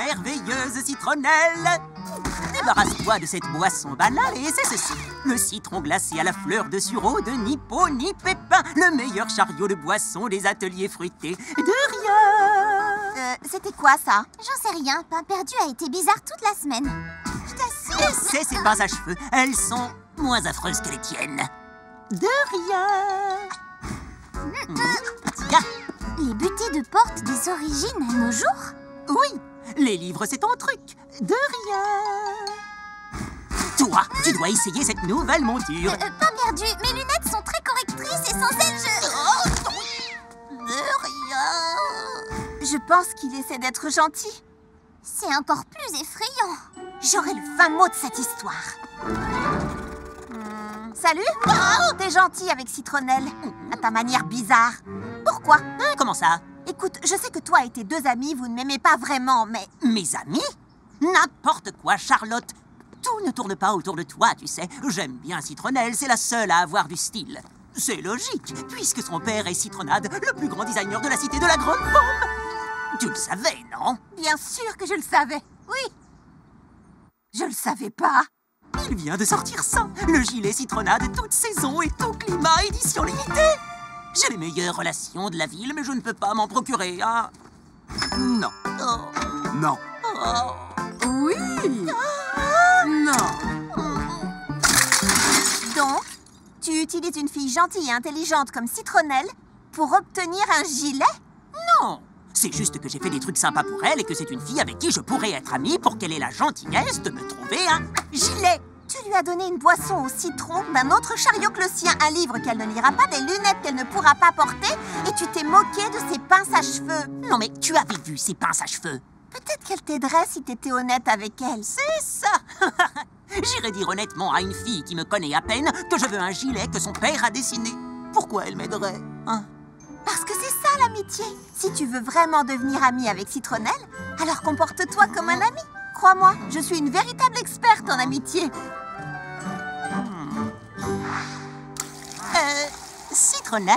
merveilleuse citronnelle. Débarrasse-toi de cette boisson banale et c'est ceci. Le citron glacé à la fleur de sureau de ni peau ni pépin. Le meilleur chariot de boisson des ateliers fruités. De rien. C'était quoi ça? J'en sais rien. Pain perdu a été bizarre toute la semaine. Je t'assure. C'est ces pinces à cheveux. Elles sont moins affreuses que les tiennes. De rien. Tiens. Les butées de porte des origines à nos jours? Oui, les livres c'est ton truc. De rien. Toi, tu dois essayer cette nouvelle monture. Pain perdu, mes lunettes sont très correctrices et sans elles De rien. Je pense qu'il essaie d'être gentil. C'est encore plus effrayant. J'aurai le fin mot de cette histoire. Salut. T'es gentil avec Citronnelle, à ta manière bizarre. Pourquoi? Comment ça? Écoute, je sais que toi et tes deux amis, vous ne m'aimez pas vraiment, mais... Mes amis? N'importe quoi, Charlotte. Tout ne tourne pas autour de toi, tu sais. J'aime bien Citronnelle, c'est la seule à avoir du style. C'est logique, puisque son père est Citronnade, le plus grand designer de la cité de la Grande Pomme. Tu le savais, non? Bien sûr que je le savais, oui. Je le savais pas. Il vient de sortir ça, le gilet Citronnade, toute saison et tout climat, édition limitée. J'ai les meilleures relations de la ville, mais je ne peux pas m'en procurer un. Non. Oh. Non. Oh. Oui. Non. Donc, tu utilises une fille gentille et intelligente comme Citronnelle pour obtenir un gilet? Non. C'est juste que j'ai fait des trucs sympas pour elle et que c'est une fille avec qui je pourrais être amie pour qu'elle ait la gentillesse de me trouver un gilet. Tu lui as donné une boisson au citron d'un autre chariot que le sien, un livre qu'elle ne lira pas, des lunettes qu'elle ne pourra pas porter, et tu t'es moqué de ses pinces à cheveux. Non mais tu avais vu ses pinces à cheveux? Peut-être qu'elle t'aiderait si t'étais honnête avec elle. C'est ça. J'irais dire honnêtement à une fille qui me connaît à peine que je veux un gilet que son père a dessiné. Pourquoi elle m'aiderait, hein? Parce que c'est ça l'amitié. Si tu veux vraiment devenir amie avec Citronnelle, alors comporte-toi comme un ami. Crois-moi, je suis une véritable experte en amitié. Citronnelle,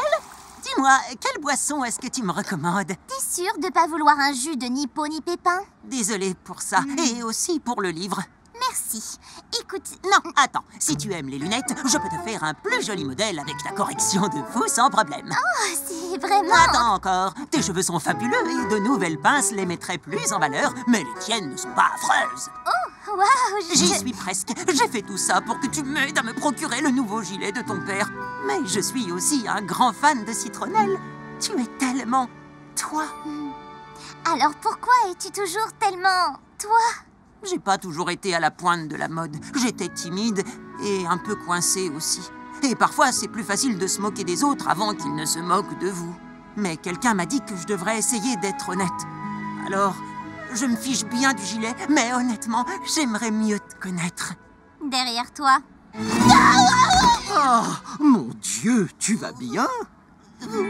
dis-moi, quelle boisson est-ce que tu me recommandes? T'es sûre de pas vouloir un jus de ni peau ni pépin? Désolée pour ça, et aussi pour le livre. Merci. Écoute... Non, attends, si tu aimes les lunettes, je peux te faire un plus joli modèle avec ta correction de fou sans problème. Oh, c'est vraiment... Attends encore, tes cheveux sont fabuleux et de nouvelles pinces les mettraient plus en valeur, mais les tiennes ne sont pas affreuses. Oh, waouh, J'y suis presque. J'ai fait tout ça pour que tu m'aides à me procurer le nouveau gilet de ton père. Mais je suis aussi un grand fan de Citronnelle. Tu es tellement... toi. Alors pourquoi es-tu toujours tellement... toi? J'ai pas toujours été à la pointe de la mode. J'étais timide et un peu coincée aussi. Et parfois, c'est plus facile de se moquer des autres avant qu'ils ne se moquent de vous. Mais quelqu'un m'a dit que je devrais essayer d'être honnête. Alors, je me fiche bien du gilet, mais honnêtement, j'aimerais mieux te connaître. Derrière toi. Oh, mon Dieu, tu vas bien? Vous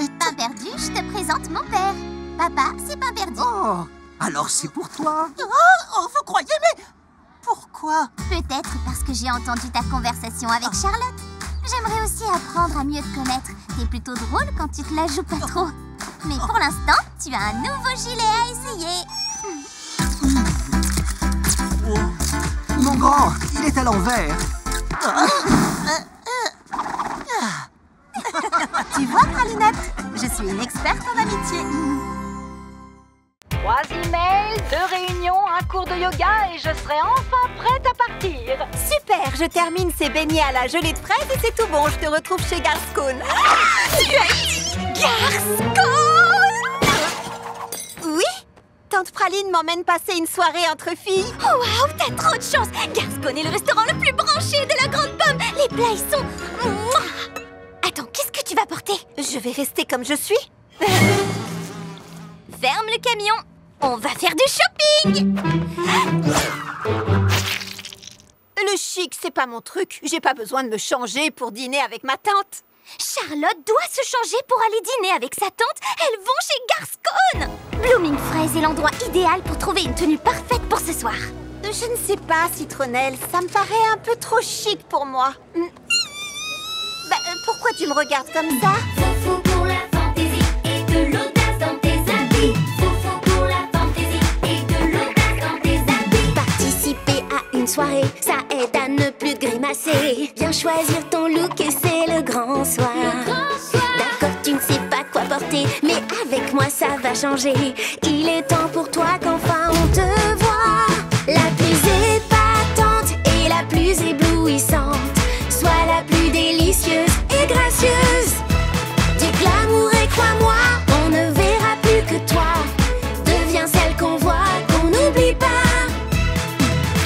êtes... Pain perdu, je te présente mon père. Papa, c'est Pain perdu. Oh, alors c'est pour toi? Oh, vous croyez, mais... pourquoi? Peut-être parce que j'ai entendu ta conversation avec Charlotte. J'aimerais aussi apprendre à mieux te connaître. T'es plutôt drôle quand tu te la joues pas trop. Mais pour l'instant, tu as un nouveau gilet à essayer. Mon grand, il est à l'envers. Tu vois, Pralinette, je suis une experte en amitié. 3 emails, 2 réunions, un cours de yoga et je serai enfin prête à partir. Super, je termine ces beignets à la gelée de fraises et c'est tout bon. Je te retrouve chez Garscone. Tu as dit Garscone? Oui? Tante Praline m'emmène passer une soirée entre filles. Oh, waouh, t'as trop de chance. Garscone est le restaurant le plus branché de la Grande Pomme. Les plats, ils sont... Mouah. Attends, qu'est-ce que tu vas porter? Je vais rester comme je suis. Ferme le camion. On va faire du shopping. Le chic, c'est pas mon truc. J'ai pas besoin de me changer pour dîner avec ma tante. Charlotte doit se changer pour aller dîner avec sa tante. Elles vont chez Garscone. Blooming Fraise est l'endroit idéal pour trouver une tenue parfaite pour ce soir. Je ne sais pas, Citronnelle. Ça me paraît un peu trop chic pour moi. Bah, pourquoi tu me regardes comme ça? Foufou pour la fantaisie et de l'audace dans tes habits. Foufou pour la fantaisie et soirée, ça aide à ne plus grimacer. Viens choisir ton look et c'est le grand soir. D'accord, tu ne sais pas quoi porter, mais avec moi ça va changer. Il est temps pour toi qu'enfin on te voit. La plus épatante et la plus éblouissante, sois la plus délicieuse et gracieuse. Du glamour et crois-moi, on ne verra plus que toi. Deviens celle qu'on voit, qu'on n'oublie pas.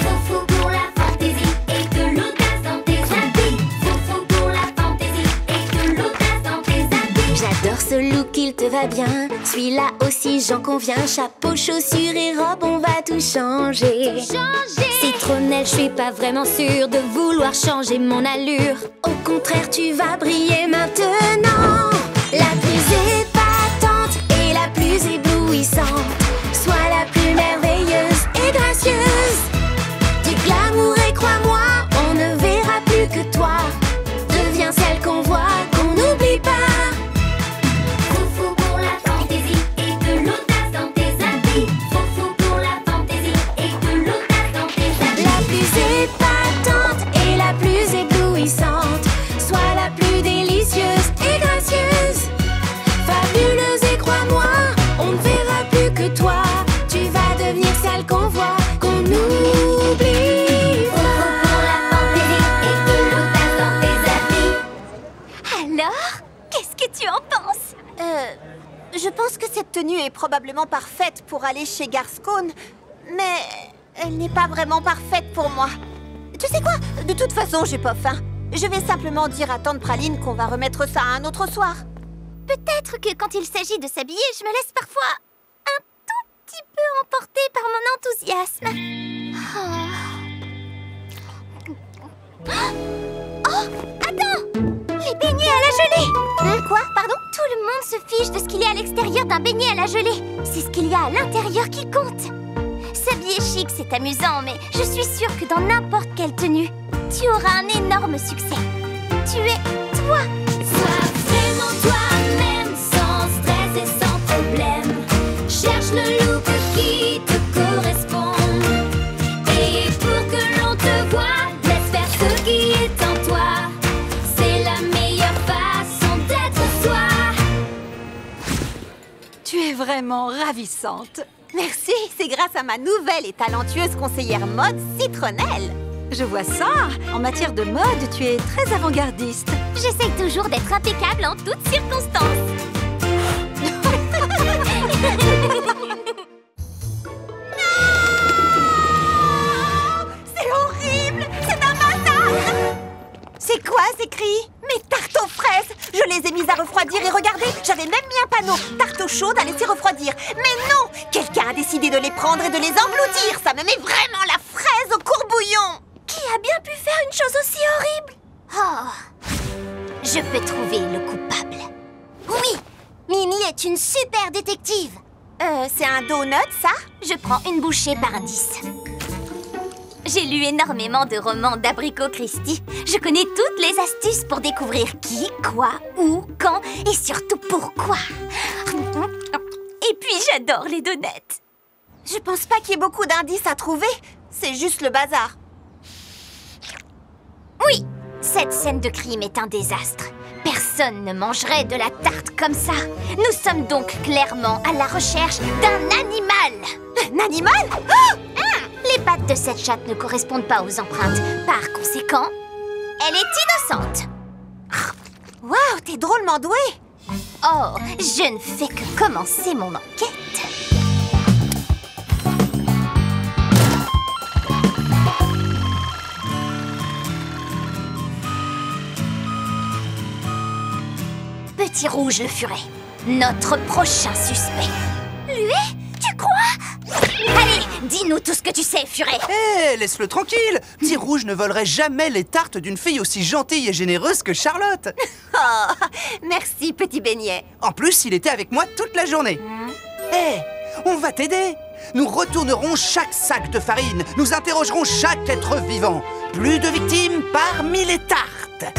Foufou pour la fantaisie et de l'audace dans tes habits. Foufou pour la fantaisie et de l'audace dans tes habits. J'adore ce look, il te va bien. Celui-là aussi, j'en conviens. Chapeau, chaussures et robe, on va tout changer. Citronnelle, je suis pas vraiment sûre de vouloir changer mon allure. Au contraire, tu vas briller maintenant. La plus épatante et la plus éblouissante, sois la plus merveilleuse et gracieuse. Du glamour et crois-moi, on ne verra plus que toi. Deviens celle qu'on voit, qu'on n'oublie pas. Foufou pour la fantaisie et de l'audace dans tes habits. Foufou pour la fantaisie et de l'audace dans tes habits. La plus épatante et la plus éblouissante, sois la plus délicieuse et gracieuse. Fabuleuse et crois-moi, on ne verra plus que toi. Tu vas devenir celle qu'on voit, qu'on oublie. Foufou pour la fantaisie et de l'audace dans tes habits. Alors, qu'est-ce que tu en penses? Je pense que cette tenue est probablement parfaite pour aller chez Garscone, mais elle n'est pas vraiment parfaite pour moi. Tu sais quoi? De toute façon, j'ai pas faim. Je vais simplement dire à Tante Praline qu'on va remettre ça un autre soir. Peut-être que quand il s'agit de s'habiller, je me laisse parfois un tout petit peu emporter par mon enthousiasme. Oh, attends! Les beignets à la gelée! Quoi? Pardon? Tout le monde se fiche de ce qu'il y a à l'extérieur d'un beignet à la gelée. C'est ce qu'il y a à l'intérieur qui compte. S'habiller chic, c'est amusant, mais je suis sûre que dans n'importe quelle tenue, tu auras un énorme succès. Tu es toi! Sois vraiment toi-même, sans stress et sans problème. Cherche le look qui te correspond. Et pour que l'on te voie, laisse faire ce qui est en toi. C'est la meilleure façon d'être soi. Tu es vraiment ravissante. Merci, c'est grâce à ma nouvelle et talentueuse conseillère mode, Citronnelle. Je vois ça. En matière de mode, tu es très avant-gardiste. J'essaye toujours d'être impeccable en toutes circonstances. C'est horrible! C'est un massacre! C'est quoi ces cris? Mes tartes aux fraises! Je les ai mises à refroidir et regardez, j'avais même mis un panneau tarte aux chaudes à laisser refroidir. Mais non! Quelqu'un a décidé de les prendre et de les engloutir! Ça me met vraiment la fraise au courbouillon! Qui a bien pu faire une chose aussi horrible? Oh, je peux trouver le coupable. Oui, Mimi est une super détective. C'est un donut, ça? Je prends une bouchée par 10. J'ai lu énormément de romans d'Abricot Christie. Je connais toutes les astuces pour découvrir qui, quoi, où, quand et surtout pourquoi. Et puis j'adore les donuts. Je pense pas qu'il y ait beaucoup d'indices à trouver. C'est juste le bazar. Oui, cette scène de crime est un désastre. Personne ne mangerait de la tarte comme ça. Nous sommes donc clairement à la recherche d'un animal. Un animal? Les pattes de cette chatte ne correspondent pas aux empreintes. Par conséquent, elle est innocente. Waouh, t'es drôlement douée. Oh, je ne fais que commencer mon enquête. Petit Rouge le Furet, notre prochain suspect. Lui? Tu crois? Allez, dis-nous tout ce que tu sais, Furet. Hé, laisse-le tranquille. Petit Rouge ne volerait jamais les tartes d'une fille aussi gentille et généreuse que Charlotte. Oh, merci, petit beignet. En plus, il était avec moi toute la journée. Hé, on va t'aider. Nous retournerons chaque sac de farine. Nous interrogerons chaque être vivant. Plus de victimes parmi les tartes.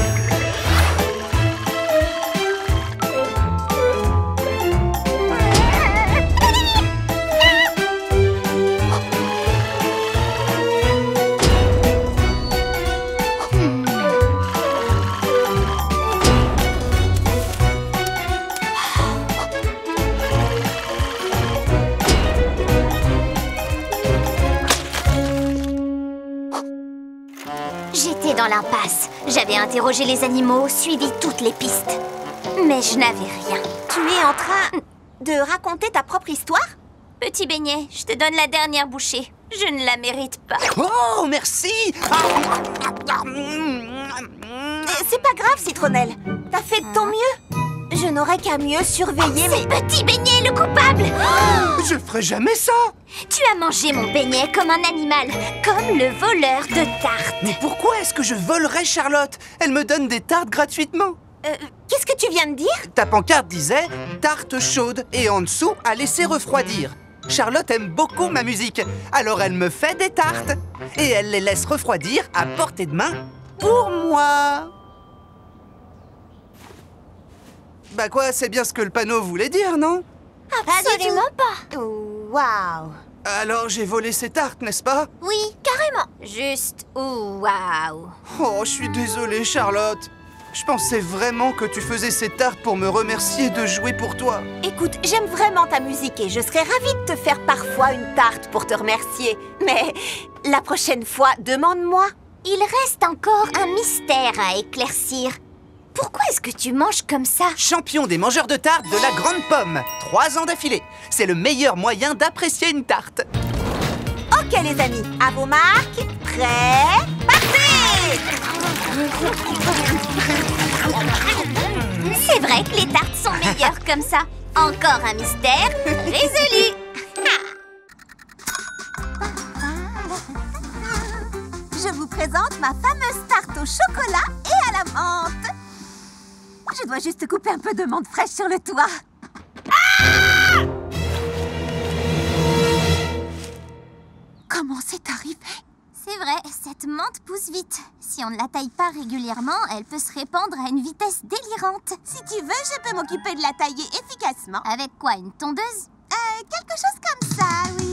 l'impasse. J'avais interrogé les animaux, suivi toutes les pistes. Mais je n'avais rien. Tu es en train de raconter ta propre histoire? Petit beignet, je te donne la dernière bouchée. Je ne la mérite pas. Oh, merci. C'est pas grave, Citronnelle. T'as fait de ton mieux. Je n'aurais qu'à mieux surveiller C'est Petit Beignet le coupable. Je ferai jamais ça. Tu as mangé mon beignet comme un animal, comme le voleur de tartes. Mais pourquoi est-ce que je volerais Charlotte? Elle me donne des tartes gratuitement. Qu'est-ce que tu viens de dire? Ta pancarte disait « tarte chaude » et en dessous « à laisser refroidir ». Charlotte aime beaucoup ma musique, alors elle me fait des tartes. Et elle les laisse refroidir à portée de main pour moi. Bah quoi, c'est bien ce que le panneau voulait dire, non? Absolument pas. Waouh! Alors j'ai volé ces tartes, n'est-ce pas? Oui, carrément. Juste waouh. Oh, je suis désolée, Charlotte. Je pensais vraiment que tu faisais ces tartes pour me remercier de jouer pour toi. Écoute, j'aime vraiment ta musique et je serais ravie de te faire parfois une tarte pour te remercier. Mais la prochaine fois, demande-moi. Il reste encore un mystère à éclaircir. Pourquoi est-ce que tu manges comme ça? Champion des mangeurs de tartes de la Grande Pomme. 3 ans d'affilée. C'est le meilleur moyen d'apprécier une tarte. Ok les amis, à vos marques, prêts, partez! C'est vrai que les tartes sont meilleures comme ça. Encore un mystère résolu. Je vous présente ma fameuse tarte au chocolat et à la menthe. Je dois juste couper un peu de menthe fraîche sur le toit. Comment c'est arrivé? C'est vrai, cette menthe pousse vite. Si on ne la taille pas régulièrement, elle peut se répandre à une vitesse délirante. Si tu veux, je peux m'occuper de la tailler efficacement. Avec quoi, une tondeuse? Quelque chose comme ça, oui.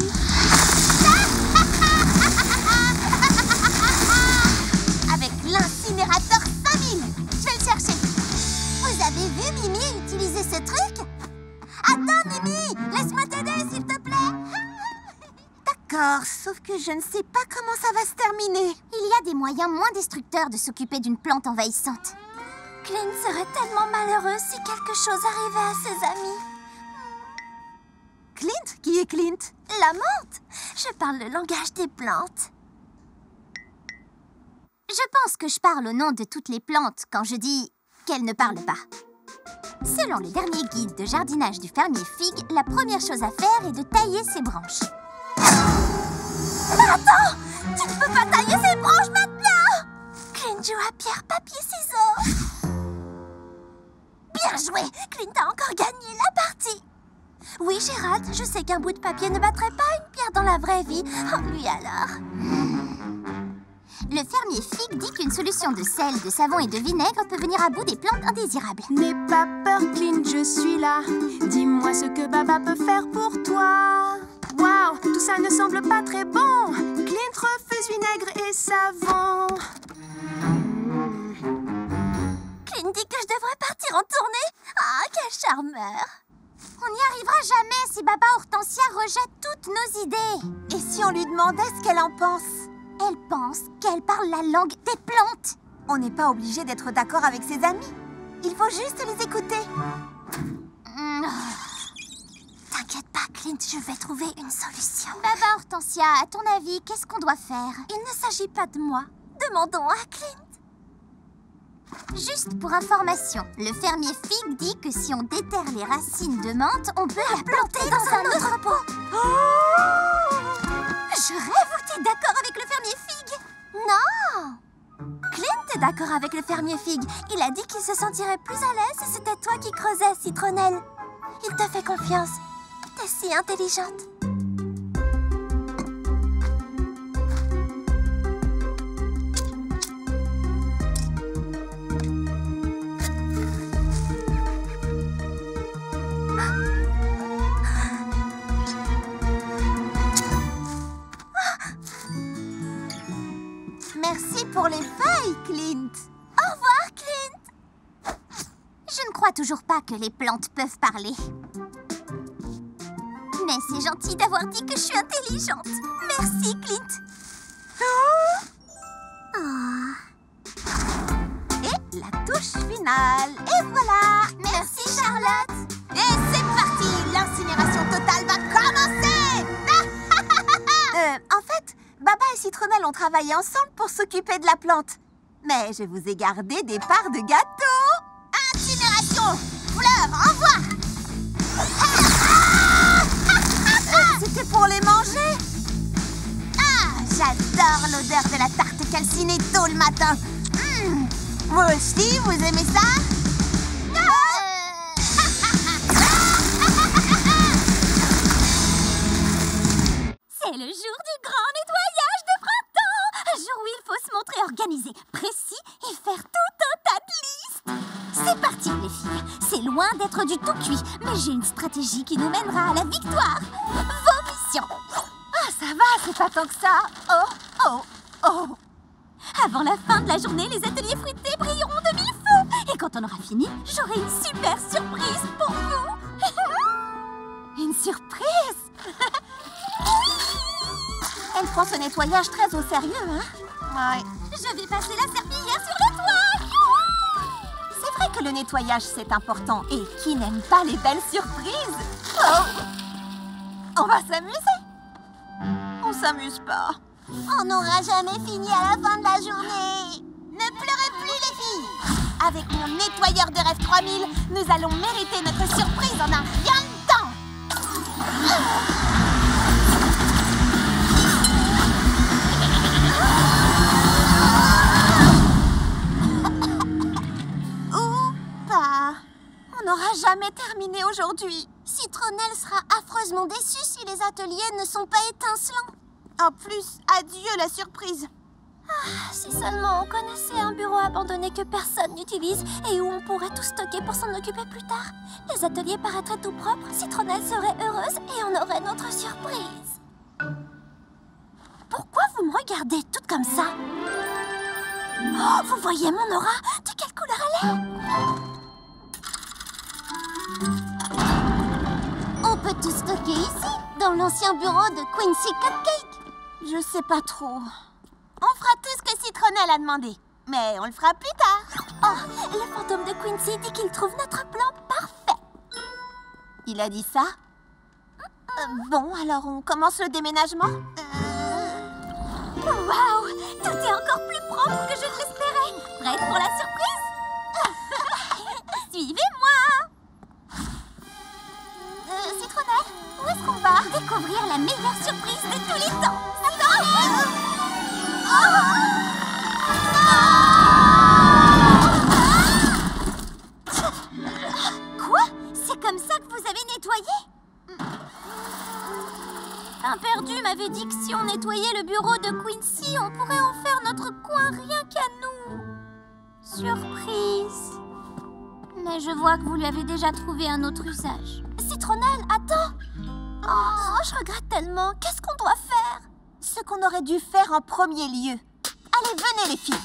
Avec l'incinérateur 5000. Je vais le chercher. Vous avez vu Mimi utiliser ce truc? Attends, Mimi, laisse-moi t'aider, s'il te plaît. D'accord, sauf que je ne sais pas comment ça va se terminer. Il y a des moyens moins destructeurs de s'occuper d'une plante envahissante. Clint serait tellement malheureux si quelque chose arrivait à ses amis. Clint? Qui est Clint? La menthe. Je parle le langage des plantes. Je pense que je parle au nom de toutes les plantes quand je dis qu'elles ne parlent pas. Selon le dernier guide de jardinage du fermier Fig, la première chose à faire est de tailler ses branches. Attends! Tu ne peux pas tailler ces branches maintenant! Clint joue à pierre, papier, ciseaux. Bien joué! Clint a encore gagné la partie. Oui, Gérald, je sais qu'un bout de papier ne battrait pas une pierre dans la vraie vie. Oh, lui alors. Le fermier Fig dit qu'une solution de sel, de savon et de vinaigre peut venir à bout des plantes indésirables. N'aie pas peur, Clint, je suis là. Dis-moi ce que Baba peut faire pour toi. Waouh, tout ça ne semble pas très bon. Clint refuse vinaigre et savon. Clint dit que je devrais partir en tournée. Ah, quel charmeur. On n'y arrivera jamais si Baba Hortensia rejette toutes nos idées. Et si on lui demandait ce qu'elle en pense? Elle pense qu'elle parle la langue des plantes. On n'est pas obligé d'être d'accord avec ses amis. Il faut juste les écouter. T'inquiète pas, Clint, je vais trouver une solution. Baba Hortensia, à ton avis, qu'est-ce qu'on doit faire? Il ne s'agit pas de moi. Demandons à Clint. Juste pour information, le fermier Fig dit que si on déterre les racines de menthe, on peut la planter dans un autre pot. Je rêve où t'es d'accord avec le fermier Fig. Non! Clint est d'accord avec le fermier Fig. Il a dit qu'il se sentirait plus à l'aise si c'était toi qui creusais, Citronnelle. Il te fait confiance. T'es si intelligente. Merci pour les feuilles, Clint. Au revoir, Clint. Je ne crois toujours pas que les plantes peuvent parler. Mais c'est gentil d'avoir dit que je suis intelligente. Merci, Clint. Oh. couche finale. Et voilà. Merci, Charlotte. Et c'est parti. L'incinération totale va commencer. En fait, Baba et Citronnelle ont travaillé ensemble pour s'occuper de la plante. Mais je vous ai gardé des parts de gâteau. Incinération. Fleur, envoie. C'était pour les manger. Ah, j'adore l'odeur de la tarte calcinée tôt le matin. Vous aussi, vous aimez ça? C'est le jour du grand nettoyage de printemps. Un jour où il faut se montrer organisé, précis et faire tout un tas de listes. C'est parti, les filles. C'est loin d'être du tout cuit, mais j'ai une stratégie qui nous mènera à la victoire. Vos missions. Ah, ça va, c'est pas tant que ça. Oh, oh, oh. Avant la fin de la journée, les ateliers fruités brilleront de mille feux. Et quand on aura fini, j'aurai une super surprise pour vous. Une surprise? Elle prend ce nettoyage très au sérieux, hein? Ouais. Je vais passer la serpillière sur le toit. C'est vrai que le nettoyage, c'est important. Et qui n'aime pas les belles surprises? Oh! On va s'amuser? On s'amuse pas. On n'aura jamais fini à la fin de la journée. Ne pleurez plus, les filles. Avec mon nettoyeur de rêve 3000, nous allons mériter notre surprise en un rien de temps. Ou pas. On n'aura jamais terminé aujourd'hui. Citronnelle sera affreusement déçue si les ateliers ne sont pas étincelants. En plus, adieu la surprise. Si seulement on connaissait un bureau abandonné que personne n'utilise et où on pourrait tout stocker pour s'en occuper plus tard. Les ateliers paraîtraient tout propres, Citronnelle serait heureuse et on aurait notre surprise. Pourquoi vous me regardez toute comme ça? Oh, vous voyez mon aura? De quelle couleur elle est? On peut tout stocker ici, dans l'ancien bureau de Quincy Cupcake. Je sais pas trop. On fera tout ce que Citronnelle a demandé. Mais on le fera plus tard. Oh, le fantôme de Quincy dit qu'il trouve notre plan parfait. Il a dit ça? Bon, alors on commence le déménagement? Waouh! Tout est encore plus propre que je ne l'espérais. Prête pour la surprise? Suivez-moi! Citronnelle, où est-ce qu'on va? Découvrir la meilleure surprise de tous les temps. Quoi? C'est comme ça que vous avez nettoyé? Un perdu m'avait dit que si on nettoyait le bureau de Quincy, on pourrait en faire notre coin rien qu'à nous. Surprise. Mais je vois que vous lui avez déjà trouvé un autre usage. Citronnelle, attends! Oh, je regrette tellement. Qu'est-ce qu'on doit faire? Ce qu'on aurait dû faire en premier lieu. Allez, venez les filles.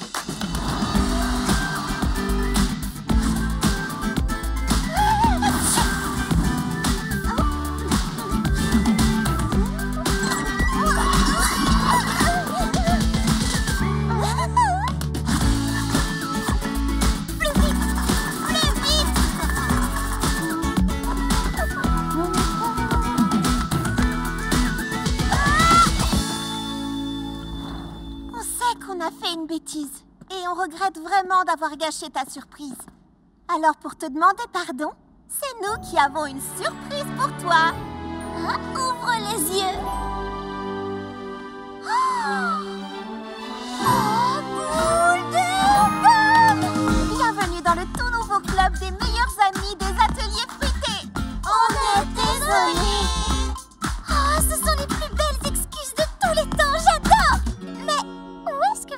Bêtise. Et on regrette vraiment d'avoir gâché ta surprise. Alors pour te demander pardon, c'est nous qui avons une surprise pour toi. Hein? Ouvre les yeux. Boule de... Bienvenue dans le tout nouveau club des meilleurs amis des ateliers fruités. On est désolés. Ce sont les plus belles excuses de tous les temps, j'adore.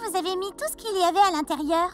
Vous avez mis tout ce qu'il y avait à l'intérieur.